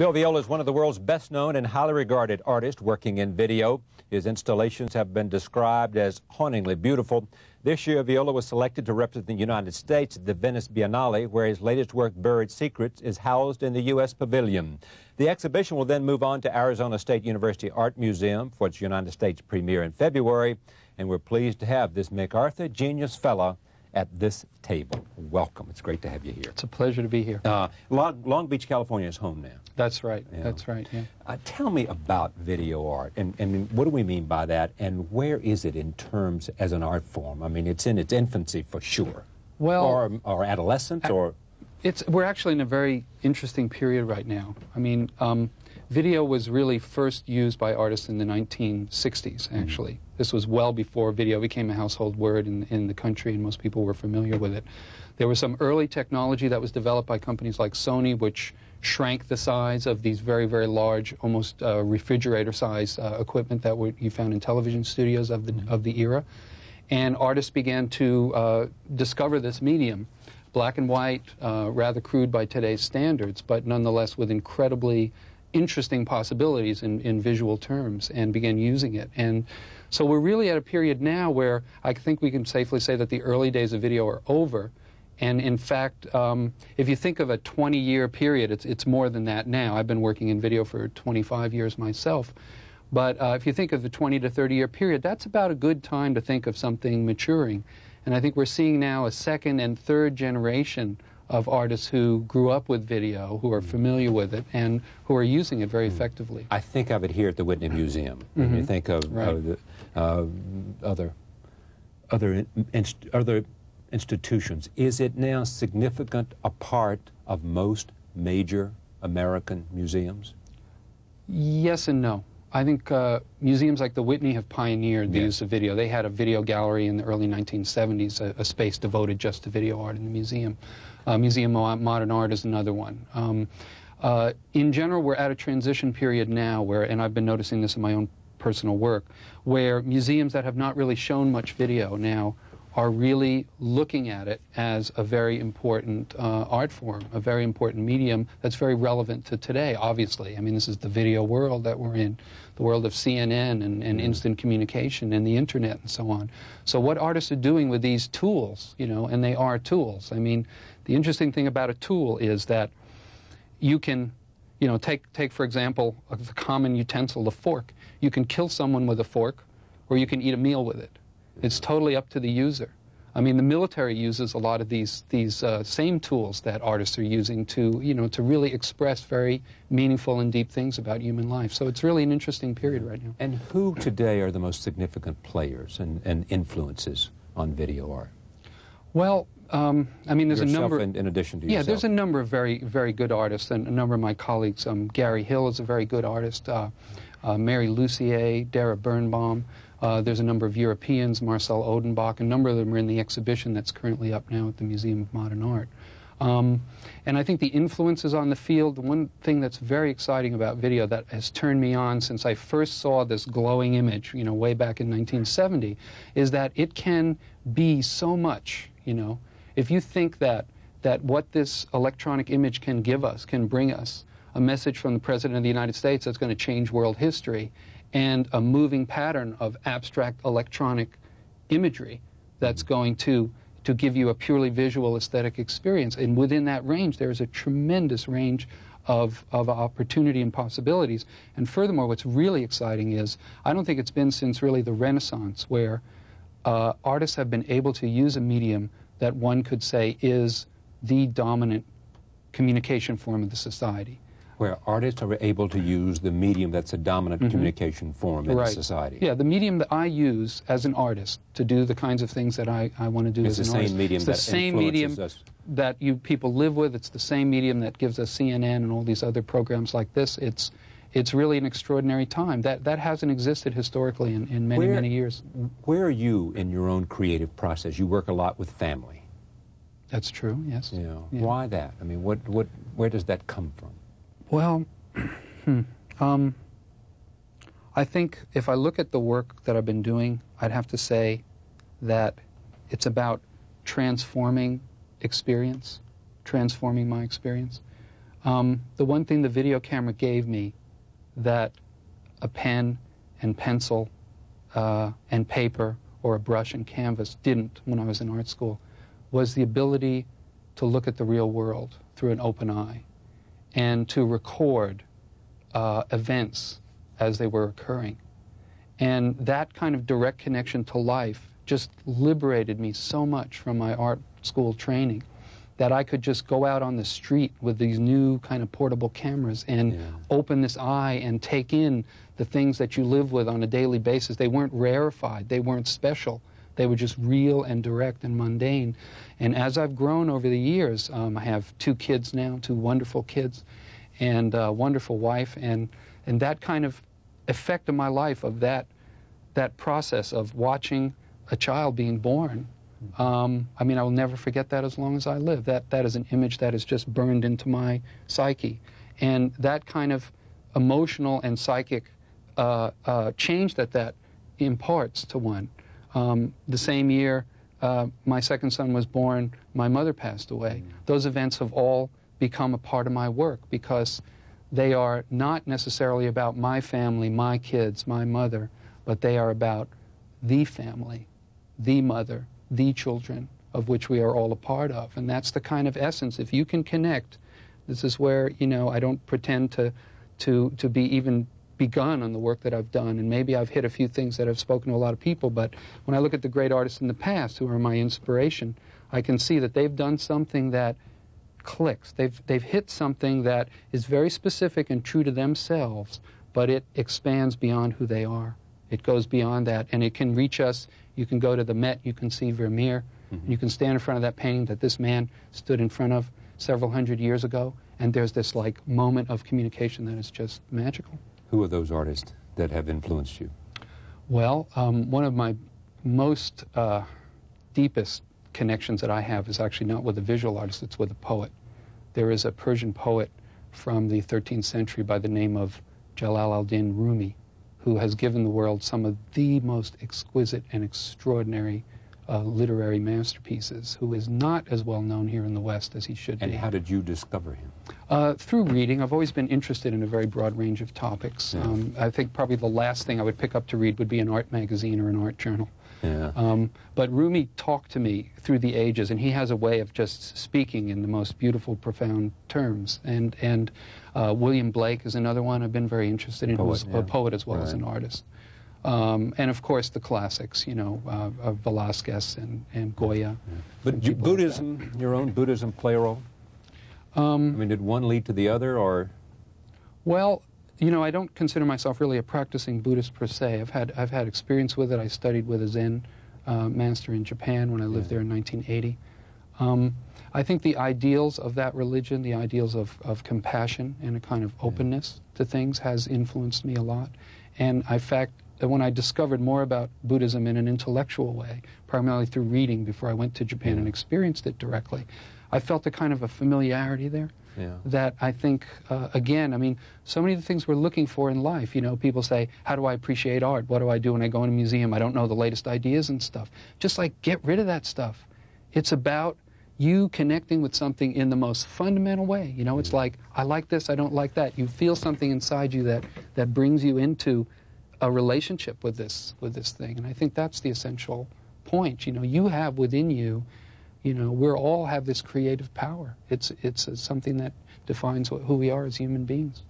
Bill Viola is one of the world's best-known and highly regarded artists working in video. His installations have been described as hauntingly beautiful. This year, Viola was selected to represent the United States at the Venice Biennale, where his latest work, Buried Secrets, is housed in the U.S. Pavilion. The exhibition will then move on to Arizona State University Art Museum for its United States premiere in February, and we're pleased to have this MacArthur Genius Fellow at this table. Welcome. It's great to have you here. It's a pleasure to be here. Long Beach, California is home now. That's right. Yeah. That's right, yeah. Tell me about video art, and what do we mean by that, and where is it in terms as an art form? I mean, it's in its infancy for sure. Well, or adolescence, or... We're actually in a very interesting period right now. I mean, video was really first used by artists in the 1960s, actually. Mm-hmm. This was well before video became a household word in the country, and most people were familiar with it. There was some early technology that was developed by companies like Sony, which shrank the size of these very, very large, almost refrigerator-sized equipment that you found in television studios of the era. And artists began to discover this medium, black and white, rather crude by today's standards, but nonetheless with incredibly interesting possibilities in visual terms, and began using it. And so we're really at a period now where I think we can safely say that the early days of video are over. And in fact, if you think of a 20-year period, it's more than that now. I've been working in video for 25 years myself. But if you think of the 20 to 30-year period, that's about a good time to think of something maturing. And I think we're seeing now a second and third generation of artists who grew up with video, who are familiar with it, and who are using it very effectively. I think of it here at the Whitney Museum. When you think of other institutions, is it now significant a part of most major American museums? Yes and no. I think museums like the Whitney have pioneered the use of video. They had a video gallery in the early 1970s, a space devoted just to video art in the museum. Museum of Modern Art is another one. In general, we're at a transition period now where, and I've been noticing this in my own personal work, where museums that have not really shown much video now are really looking at it as a very important art form, a very important medium that's very relevant to today, obviously. I mean, this is the video world that we're in, the world of CNN and instant communication and the internet and so on. So what artists are doing with these tools, you know, and they are tools. I mean, the interesting thing about a tool is that you can, you know, take for example, the common utensil, the fork. You can kill someone with a fork, or you can eat a meal with it. It's totally up to the user. I mean, the military uses a lot of these same tools that artists are using to, you know, to really express very meaningful and deep things about human life. So it's really an interesting period right now. And who today are the most significant players and influences on video art? Well, I mean, there's yourself a number. In addition to yourself. Yeah, there's a number of very, very good artists, and a number of my colleagues. Gary Hill is a very good artist. Mary Lucier, Dara Birnbaum. There's a number of Europeans, Marcel Odenbach. A number of them are in the exhibition that's currently up now at the Museum of Modern Art. And I think the influences on the field, the one thing that's very exciting about video that has turned me on since I first saw this glowing image, you know, way back in 1970, is that it can be so much, you know. If you think that what this electronic image can give us, can bring us, a message from the President of the United States that's going to change world history, and a moving pattern of abstract electronic imagery that's going to give you a purely visual aesthetic experience. And within that range, there is a tremendous range of opportunity and possibilities. And furthermore, what's really exciting is, I don't think it's been since really the Renaissance where artists have been able to use a medium that one could say is the dominant communication form of the society. Where artists are able to use the medium that's a dominant communication form in the society. Yeah, the medium that I use as an artist to do the kinds of things that I want to do as an artist. It's the same medium that you people live with. It's the same medium that gives us CNN and all these other programs like this. It's really an extraordinary time. That hasn't existed historically in many, many years. Where are you in your own creative process? You work a lot with family. That's true, yes. Yeah. Why that? I mean, where does that come from? Well, I think if I look at the work that I've been doing, I'd have to say that it's about transforming experience, transforming my experience. The one thing the video camera gave me that a pen and pencil and paper or a brush and canvas didn't when I was in art school was the ability to look at the real world through an open eye and to record events as they were occurring. And that kind of direct connection to life just liberated me so much from my art school training that I could just go out on the street with these new kind of portable cameras and open this eye and take in the things that you live with on a daily basis. They weren't rarefied, they weren't special. They were just real and direct and mundane. And as I've grown over the years, I have 2 kids now, 2 wonderful kids, and a wonderful wife, and that kind of effect of my life of that process of watching a child being born. I mean, I will never forget that as long as I live. That is an image that is just burned into my psyche. And that kind of emotional and psychic change that imparts to one. The same year my second son was born, my mother passed away. Those events have all become a part of my work because they are not necessarily about my family, my kids, my mother, but they are about the family, the mother, the children of which we are all a part of. And that's the kind of essence. If you can connect, this is where, you know, I don't pretend to be even begun on the work that I've done, and maybe I've hit a few things that have spoken to a lot of people, but when I look at the great artists in the past who are my inspiration, I can see that they've done something that clicks. They've hit something that is very specific and true to themselves, but it expands beyond who they are. It goes beyond that, and it can reach us. You can go to the Met, you can see Vermeer, and you can stand in front of that painting that this man stood in front of several hundred years ago, and there's this like moment of communication that is just magical. Who are those artists that have influenced you? Well, one of my most deepest connections that I have is actually not with a visual artist, it's with a poet. There is a Persian poet from the 13th century by the name of Jalal al-Din Rumi, who has given the world some of the most exquisite and extraordinary literary masterpieces, who is not as well known here in the West as he should be. And how did you discover him? Through reading. I've always been interested in a very broad range of topics. Yeah. I think probably the last thing I would pick up to read would be an art magazine or an art journal. Yeah. But Rumi talked to me through the ages, and he has a way of just speaking in the most beautiful, profound terms. And William Blake is another one I've been very interested in, who's a poet as well as an artist. And of course the classics, you know, Velázquez and Goya. Yeah. But Buddhism, your own Buddhism play a role? I mean, did one lead to the other, or? Well, you know, I don't consider myself really a practicing Buddhist per se. I've had experience with it. I studied with a Zen master in Japan when I lived there in 1980. I think the ideals of that religion, the ideals of compassion and a kind of openness to things has influenced me a lot. And in fact, when I discovered more about Buddhism in an intellectual way, primarily through reading before I went to Japan and experienced it directly, I felt a kind of a familiarity there that I think, again, I mean, so many of the things we're looking for in life, you know, people say, how do I appreciate art? What do I do when I go in a museum? I don't know the latest ideas and stuff. Just like, get rid of that stuff. It's about you connecting with something in the most fundamental way. You know, it's like, I like this, I don't like that. You feel something inside you that brings you into a relationship with this thing. And I think that's the essential point. You know, you have within you, you know, we all have this creative power. It's something that defines who we are as human beings.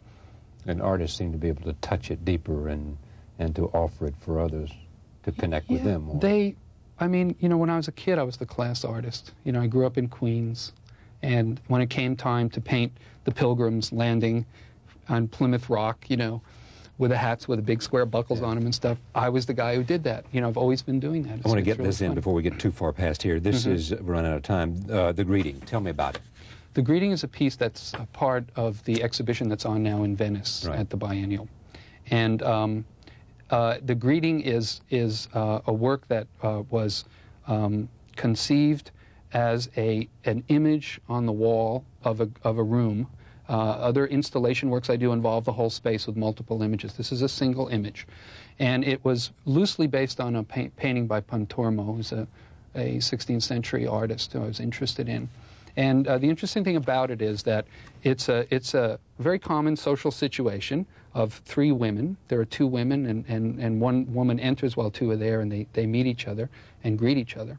And artists seem to be able to touch it deeper and to offer it for others to connect with them more. I mean, you know, when I was a kid, I was the class artist. You know, I grew up in Queens, and when it came time to paint the Pilgrims landing on Plymouth Rock, you know, with the hats with the big square buckles on them and stuff, I was the guy who did that. You know, I've always been doing that. I want to get this in before we get too far past here. This is, we're running out of time, The Greeting. Tell me about it. The Greeting is a piece that's a part of the exhibition that's on now in Venice at the Biennial. And The Greeting is a work that was conceived as an image on the wall of a room. Other installation works I do involve the whole space with multiple images. This is a single image. And it was loosely based on a painting by Pontormo, who's a 16th century artist who I was interested in. And the interesting thing about it is that it's a very common social situation of three women. There are two women, and one woman enters while two are there, and they meet each other and greet each other.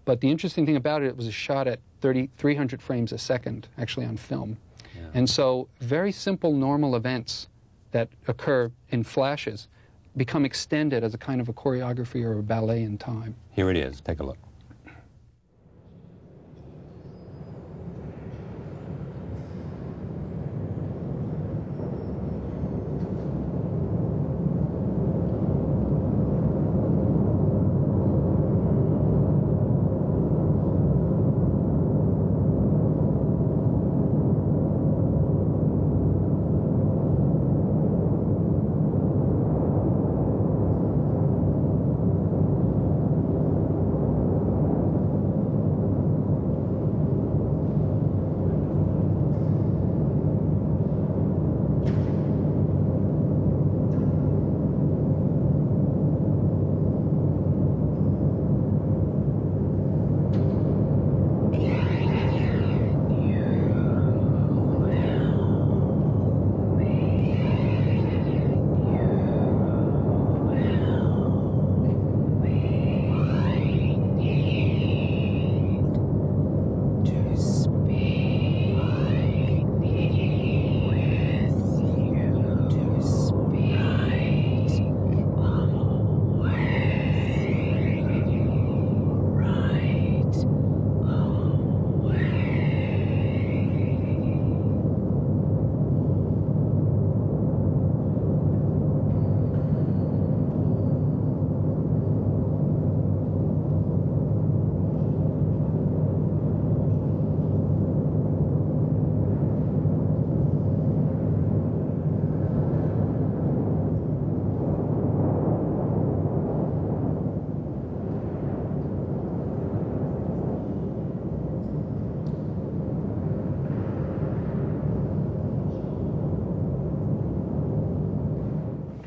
But the interesting thing about it was a shot at 300 frames a second, actually on film. Yeah. And so very simple, normal events that occur in flashes become extended as a kind of a choreography or a ballet in time. Here it is. Take a look.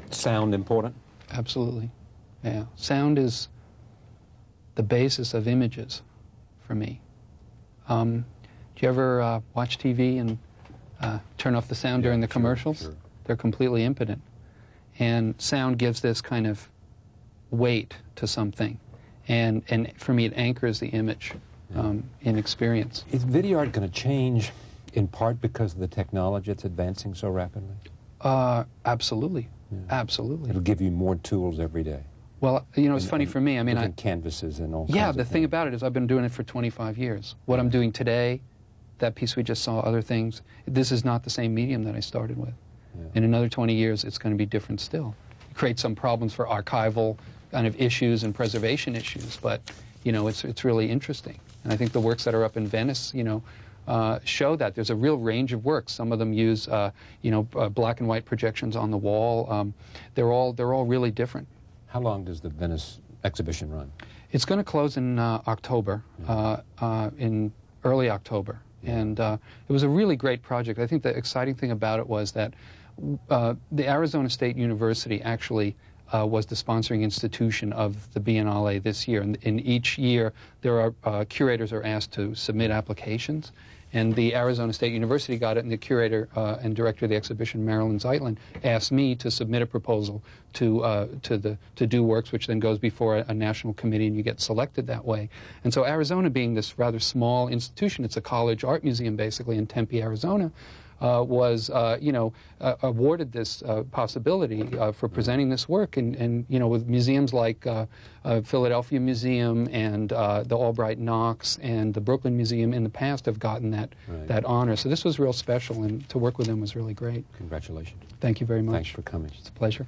Sound important? Absolutely. Yeah. Sound is the basis of images for me. Do you ever watch TV and turn off the sound during the commercials? Sure. They're completely impotent. And sound gives this kind of weight to something. And for me, it anchors the image in experience. Is video art going to change in part because of the technology that's advancing so rapidly? Absolutely. Yeah. Absolutely. It'll give you more tools every day. Well, you know, it's funny for me. I mean, canvases and all. Yeah, the thing about it is I've been doing it for 25 years. What I'm doing today, that piece we just saw, other things, this is not the same medium that I started with. Yeah. In another 20 years, it's going to be different still. Create some problems for archival kind of issues and preservation issues, but, you know, it's really interesting. And I think the works that are up in Venice, you know, show that there's a real range of works. Some of them use, you know, black and white projections on the wall. They're all really different. How long does the Venice exhibition run? It's going to close in October, in early October. Yeah. And it was a really great project. I think the exciting thing about it was that the Arizona State University actually was the sponsoring institution of the Biennale this year. And in each year, there are curators are asked to submit applications. And the Arizona State University got it, and the curator and director of the exhibition, Marilyn Zeitlin, asked me to submit a proposal to do works, which then goes before a national committee, and you get selected that way. And so Arizona, being this rather small institution, it's a college art museum basically in Tempe, Arizona, was, you know, awarded this possibility for presenting this work, and you know, with museums like Philadelphia Museum and the Albright Knox and the Brooklyn Museum in the past have gotten that honor. So this was real special, and to work with them was really great. Congratulations. Thank you very much. Thanks for coming. It's a pleasure.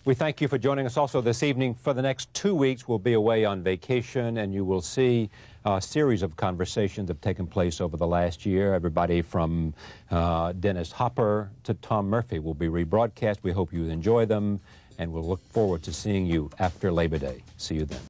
We thank you for joining us also this evening. For the next 2 weeks, we'll be away on vacation, and you will see a series of conversations that have taken place over the last year. Everybody from Dennis Hopper to Tom Murphy will be rebroadcast. We hope you enjoy them, and we'll look forward to seeing you after Labor Day. See you then.